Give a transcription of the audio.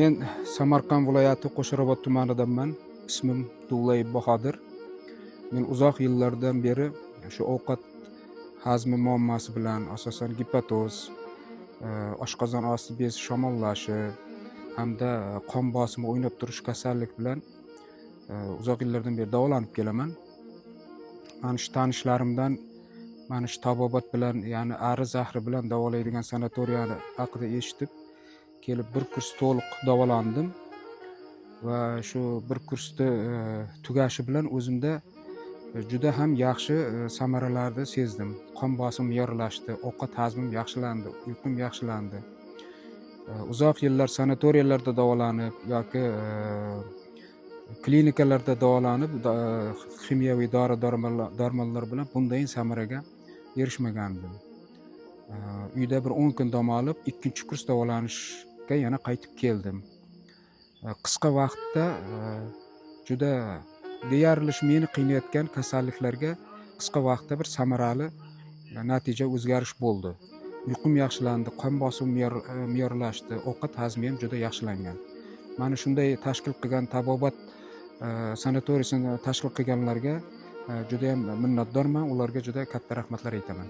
Men Samarqand viloyati Qo'shrabot tumanidanman. Ismim Dullay Bahodir. Men uzoq yillardan beri shu ovqat hazmi muammosi bilan, asosan gepatoz, oshqozon osti bezi shamollashi hamda qon bosimi o'ynab turish kasallik bilan uzoq yillardan beri davolanib kelaman. Mana shu tanishlarimdan mana shu tabobat bilan, ya'ni ari zahri bilan davolaydigan sanatoriyani haqida eshitib kelib bir kurs to'liq davolandim va shu bir kursni tugashi bilan o'zimda juda ham yaxshi samaralarni sezdim. Qon bosimim me'yorlashdi, ovqat hazmim yaxshilandi, uyqum yaxshilandi. Uzoq yillar sanatoriyalarda davolanib yoki klinikalarda davolanib kimyoviy dori-darmonlar bilan bunday samaraga erishmagandim. Uyda bir 10 kun dam olib, ikkinchi kurs davolanishga yana qaytib keldim. Qisqa vaqtda juda deyarli meni qiynayotgan kasalliklarga qisqa vaqtda bir samarali natija, o'zgarish bo'ldi. Uyqum yaxshilandi, qon bosimim me'yorlashdi, ovqat hazmi ham juda yaxshilangan. Mana shunday tashkil qilgan tabobat sanatoriyasini tashkil qilganlarga juda ham minnatdorman. Ularga juda katta rahmatlar aytaman.